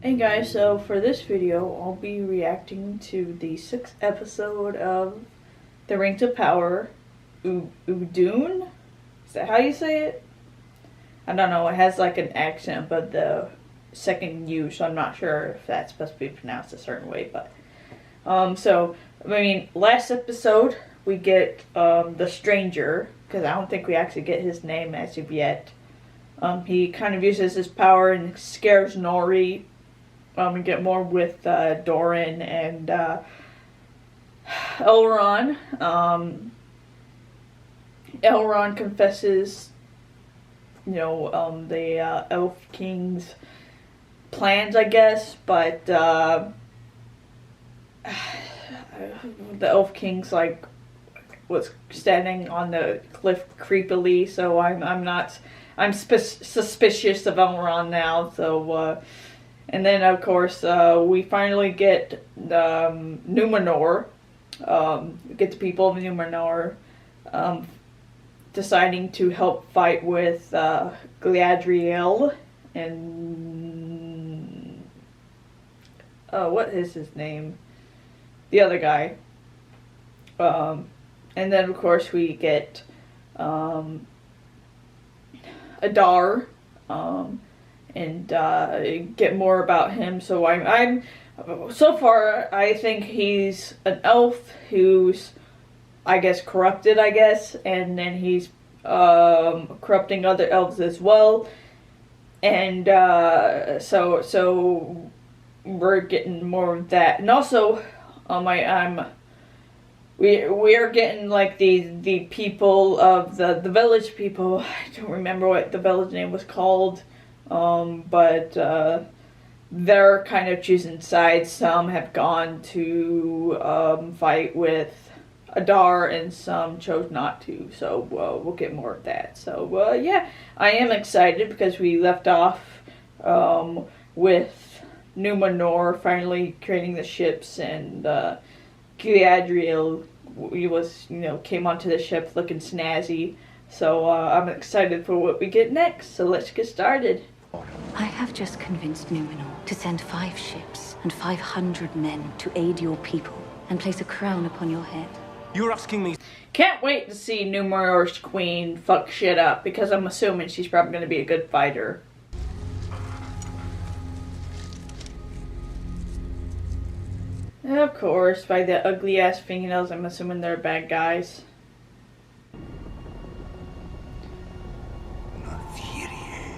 Hey guys, so for this video, I'll be reacting to the 6th episode of The Rings of Power, Udun? Is that how you say it? I don't know, it has like an accent, but the second U, so I'm not sure if that's supposed to be pronounced a certain way, but... last episode, we get, the Stranger, because I don't think we actually get his name as of yet. He kind of uses his power and scares Nori. We get more with Doran and Elrond. Elrond confesses, the Elf King's plans, I guess, but the Elf King's was standing on the cliff creepily, so I'm suspicious of Elrond now. So. And then, of course, we finally get Numenor. We get the people of Numenor deciding to help fight with Galadriel and what is his name? The other guy. And then, of course, we get Adar. And get more about him. So I'm so far I think he's an elf who's, I guess, corrupted, and then he's corrupting other elves as well. And so we're getting more of that. And also we are getting like the people of the village people. I don't remember what the village name was called. But they're kind of choosing sides. Some have gone to fight with Adar, and some chose not to. So we'll get more of that. So yeah, I am excited because we left off with Numenor finally creating the ships, and Galadriel came onto the ship looking snazzy. So I'm excited for what we get next. So let's get started. I have just convinced Numenor to send 5 ships and 500 men to aid your people and place a crown upon your head. You're asking me? Can't wait to see Numenor's queen fuck shit up, because I'm assuming she's probably going to be a good fighter. Of course, by the ugly ass fingernails, I'm assuming they're bad guys.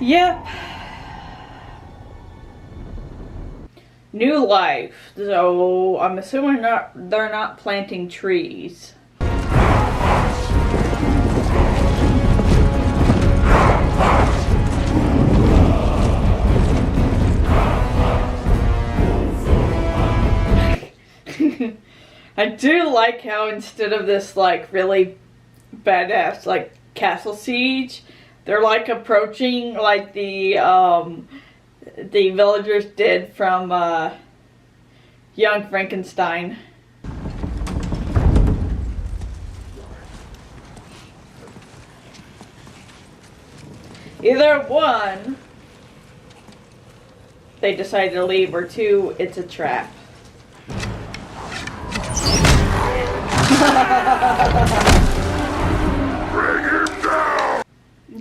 Yep. New life. So I'm assuming they're not planting trees. I do like how instead of this really badass castle siege, they're approaching the villagers did from Young Frankenstein. Either one, they decided to leave, or two, it's a trap.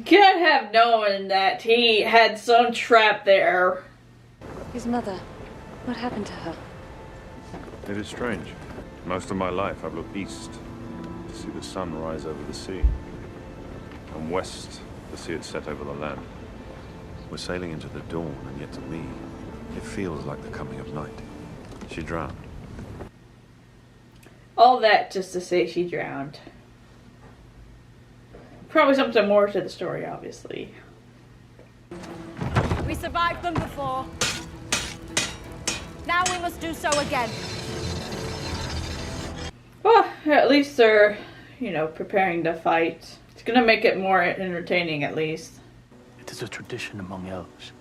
Can't have known that he had some trap there. His mother, what happened to her? It is strange. Most of my life I've looked east to see the sun rise over the sea, and west to see it set over the land. We're sailing into the dawn, and yet to me, it feels like the coming of night. She drowned. All that just to say she drowned. Probably something more to the story, obviously. We survived them before. Now we must do so again. Well, at least they're, preparing to fight. It's gonna make it more entertaining, at least. It is a tradition among elves.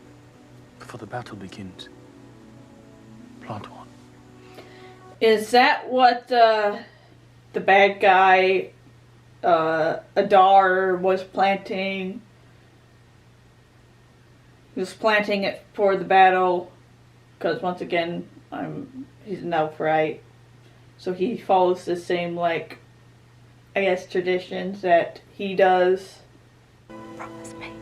Before the battle begins, plant one. Is that what the bad guy Adar was planting? He was planting it for the battle. because once again, he's an elf, right? So he follows the same, like, I guess, traditions that he does. Promise me.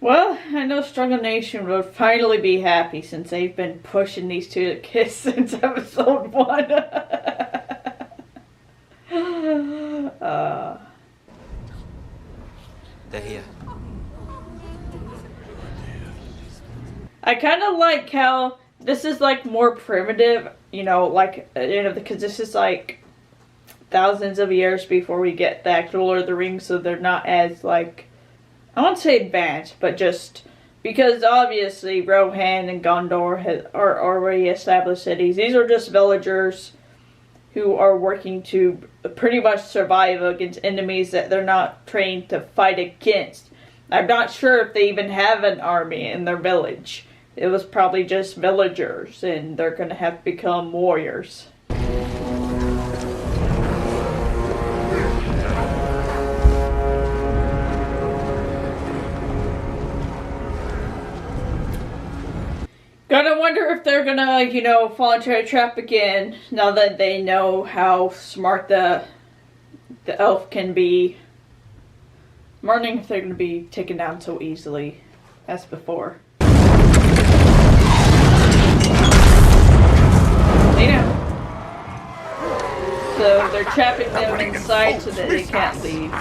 Well, I know Struggle Nation would finally be happy since they've been pushing these two to kiss since episode 1. They're here. I kind of like how this is like more primitive, you know, like, you know, because this is like thousands of years before we get the actual Lord of the Rings, so they're not as, like, I won't say advanced, but just because obviously Rohan and Gondor are already established cities. These are just villagers who are working to pretty much survive against enemies that they're not trained to fight against. I'm not sure if they even have an army in their village. It was probably just villagers, and they're going to have to become warriors. Gotta wonder if they're gonna, you know, fall into a trap again, now that they know how smart the elf can be. I'm wondering if they're gonna be taken down so easily as before. They know. So they're trapping them inside so that they can't leave.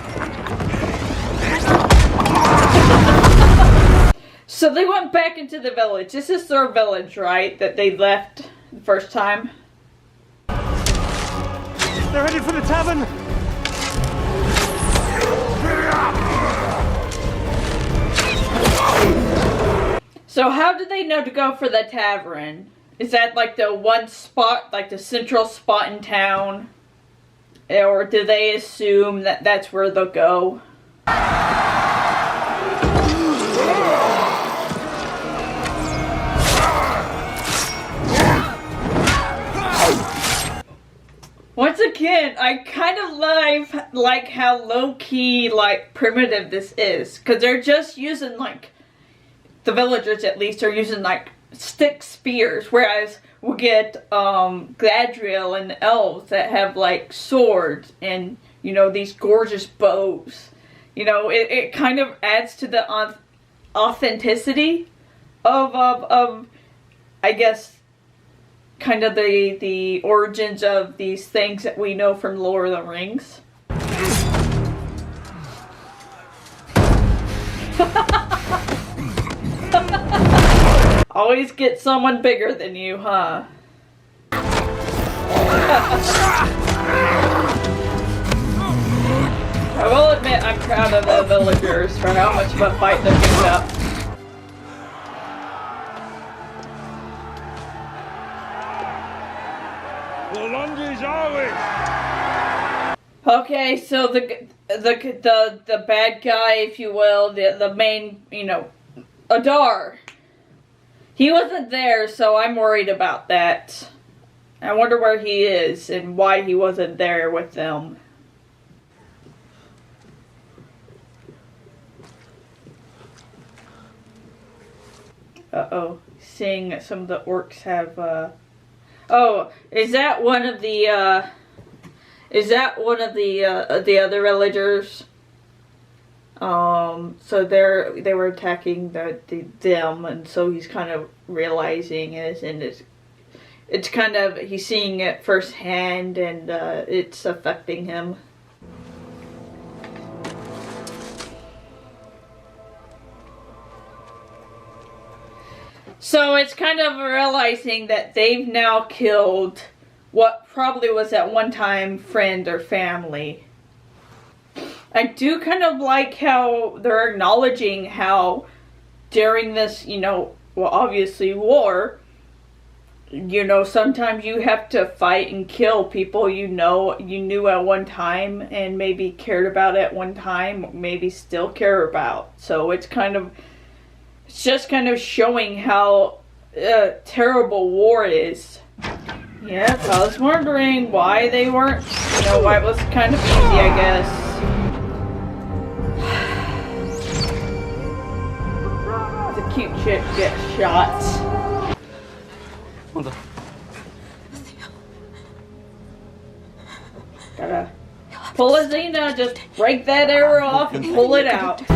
So they went back into the village. This is their village, right? That they left the first time. They're headed for the tavern! So how do they know to go for the tavern? Is that like the one spot, like the central spot in town? Or do they assume that that's where they'll go? Once again, I kind of like how low-key, like, primitive this is. Because they're just using, like, the villagers at least are using, like, stick spears. Whereas we get Galadriel and the elves that have, like, swords and, you know, these gorgeous bows. You know, it kind of adds to the authenticity of I guess, kind of the origins of these things that we know from Lord of the Rings. Always get someone bigger than you, huh? I will admit I'm proud of the villagers for how much of a fight they're giving up. Okay, so the bad guy, if you will, the main, you know, Adar. He wasn't there, so I'm worried about that. I wonder where he is and why he wasn't there with them. Uh-oh. Seeing that some of the orcs have, Oh, is that one of the other villagers? So they were attacking them, and so he's kind of realizing it, and it's kind of, he's seeing it firsthand, and it's affecting him. So it's kind of realizing that they've now killed what probably was at one time friend or family. I do kind of like how they're acknowledging how during this, you know, well, obviously war, you know, sometimes you have to fight and kill people you know, you knew at one time and maybe cared about at one time, maybe still care about. So it's just kind of showing how terrible war is. Yeah, I was wondering why they weren't, you know, why it was kind of easy, I guess. shit get shot. Hold on. Gotta pull a Xena, just break that arrow off and pull it out. Woo!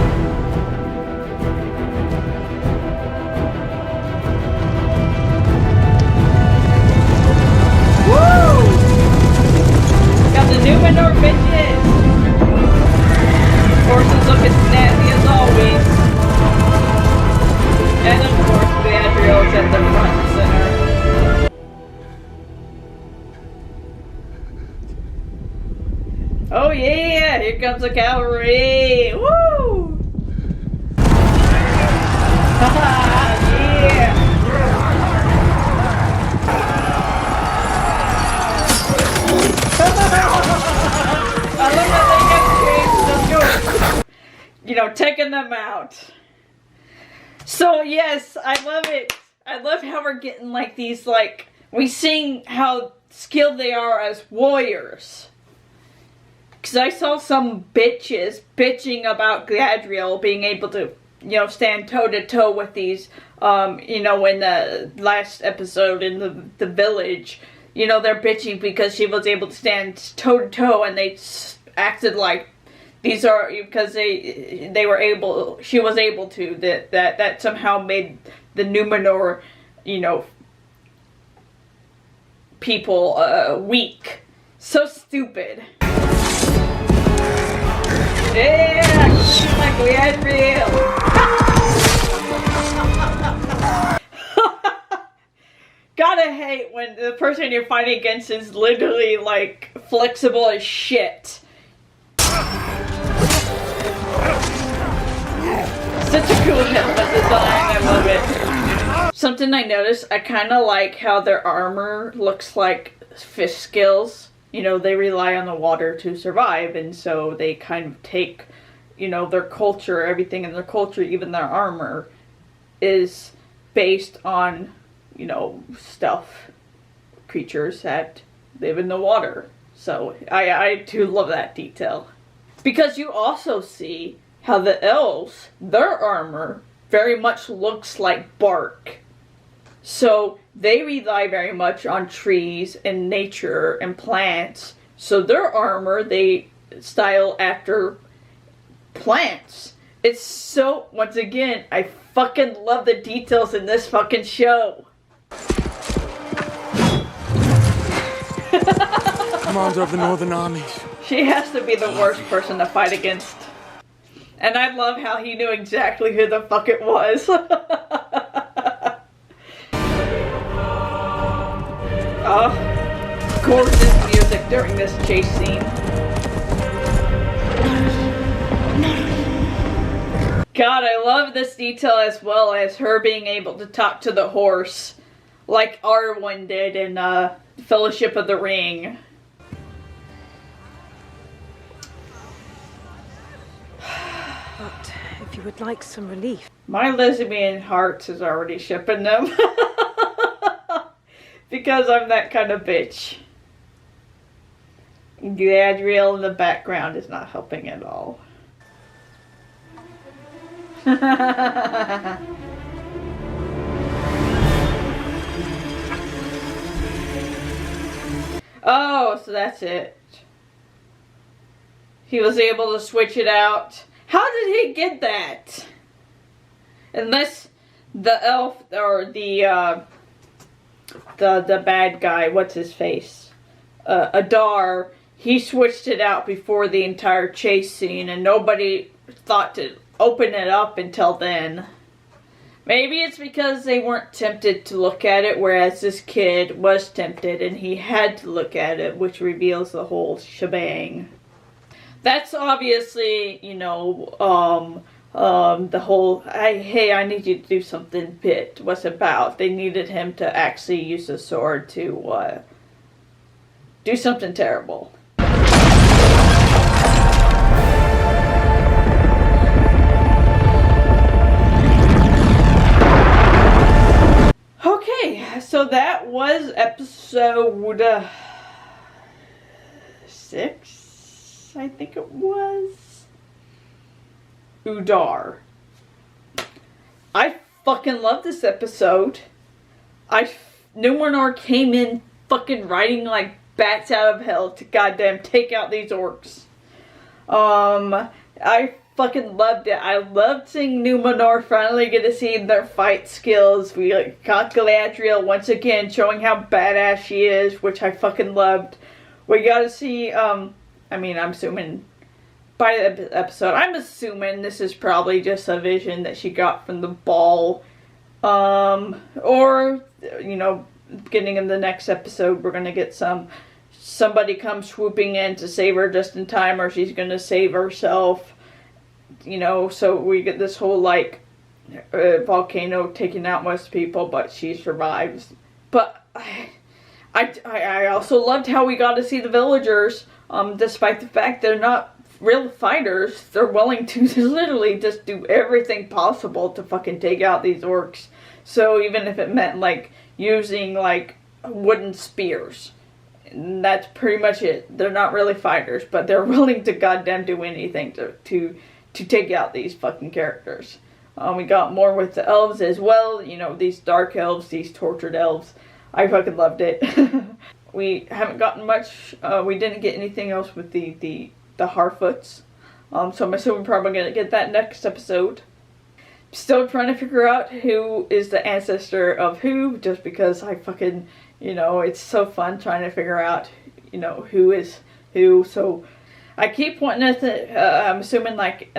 Got the Numenor bitches! Horses looking snappy as always. And of course, Galadriel's at the front and center. Oh yeah, here comes the cavalry! Woo! Haha, yeah! I love how they get changed. You know, taking them out. So yes, I love it. I love how we're getting like these, like, we seeing how skilled they are as warriors. Because I saw some bitches bitching about Galadriel being able to, you know, stand toe to toe with these, you know, in the last episode in the village. You know, they're bitching because she was able to stand toe to toe, and they acted like these are, because they were able, she was able to, that somehow made the Numenor, you know, people weak. So stupid. Yeah, like Galadriel. Gotta hate when the person you're fighting against is literally like flexible as shit. Such a cool helmet design, I love it. Something I noticed, I kind of like how their armor looks like fish scales. You know, they rely on the water to survive, and so they kind of take, you know, their culture, everything in their culture, even their armor, is based on, you know, stuff, creatures that live in the water. So I do love that detail. Because you also see how the elves, their armor very much looks like bark. So they rely very much on trees and nature and plants. So their armor, they style after plants. It's so, once again, I fucking love the details in this fucking show. Commander of the Northern Armies. She has to be the worst person to fight against. And I love how he knew exactly who the fuck it was. Oh, gorgeous music during this chase scene. God, I love this detail as well as her being able to talk to the horse like Arwen did in Fellowship of the Ring. But if you would like some relief. My lesbian heart is already shipping them. Because I'm that kind of bitch. Galadriel in the background is not helping at all. Oh, so that's it. He was able to switch it out. How did he get that? Unless the elf or the bad guy, what's his face? Adar, he switched it out before the entire chase scene and nobody thought to open it up until then. Maybe it's because they weren't tempted to look at it, whereas this kid was tempted and he had to look at it, which reveals the whole shebang. That's obviously, you know, the whole, hey, I need you to do something bit was about. They needed him to actually use the sword to do something terrible. Okay, so that was episode 6, I think it was. Udar. I fucking love this episode. Numenor came in fucking riding like bats out of hell to goddamn take out these orcs. I fucking loved it. I loved seeing Numenor finally get to see their fight skills. We got Galadriel once again showing how badass she is, which I fucking loved. We got to see, I mean, I'm assuming by the episode, I'm assuming this is probably just a vision that she got from the ball. Or, you know, beginning of the next episode, we're going to get somebody comes swooping in to save her just in time, or she's going to save herself. You know, so we get this whole, like, volcano taking out most people, but she survives. But I also loved how we got to see the villagers, despite the fact they're not real fighters. They're willing to literally just do everything possible to fucking take out these orcs. So even if it meant, like, using, like, wooden spears. And that's pretty much it. They're not really fighters, but they're willing to goddamn do anything to take out these fucking characters. We got more with the elves as well. You know, these dark elves, these tortured elves. I fucking loved it. We haven't gotten much. We didn't get anything else with the Harfoots. So I'm assuming we're probably going to get that next episode. Still trying to figure out who is the ancestor of who, just because I fucking, you know, it's so fun trying to figure out, you know, who is who. So I keep wanting to, I'm assuming like,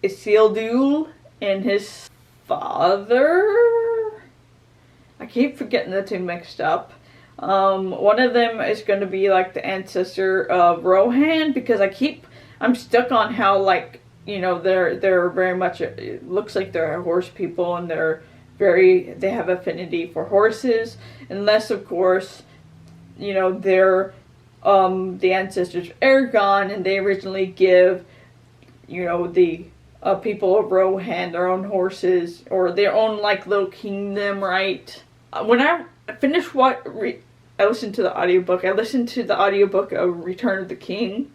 Isildur and his father? I keep forgetting the two mixed up. One of them is going to be like the ancestor of Rohan, because I'm stuck on how, like, you know, they're very much, it looks like they're horse people, and they have affinity for horses, unless of course, you know, they're the ancestors of Aragon, and they originally give, you know, the people of Rohan their own horses, or their own, like, little kingdom, right? When I finished I listened to the audiobook. I listened to the audiobook of Return of the King.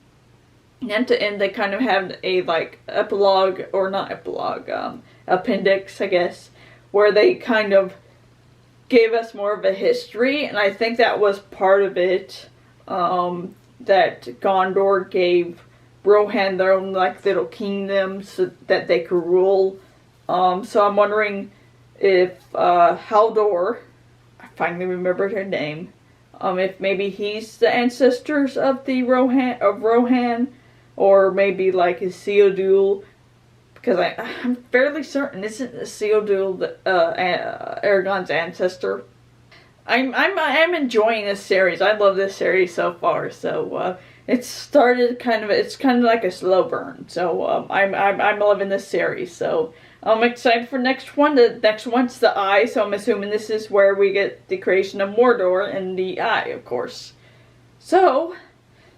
And at the end, they kind of have a, like, epilogue, or not epilogue, appendix, I guess, where they kind of gave us more of a history, and I think that was part of it, that Gondor gave Rohan their own, like, little kingdoms so that they could rule. So I'm wondering if Haldor, I finally remembered her name, if maybe he's the ancestors of the Rohan, or maybe like Isildur, because I'm fairly certain isn't Isildur Aragon's ancestor. I'm enjoying this series. I love this series so far. So it started it's kind of like a slow burn. So I'm loving this series. So I'm excited for next one. The next one's the Eye. So I'm assuming this is where we get the creation of Mordor and the Eye, of course. So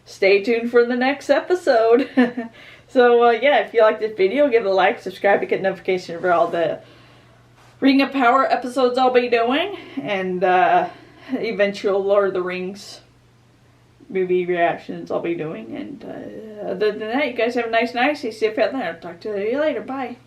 stay tuned for the next episode. So yeah, if you like this video, give it a like, subscribe to get notifications for all the Ring of Power episodes I'll be doing, and eventual Lord of the Rings movie reactions I'll be doing. And other than that, you guys have a nice night. See you out there. I'll talk to you later. Bye.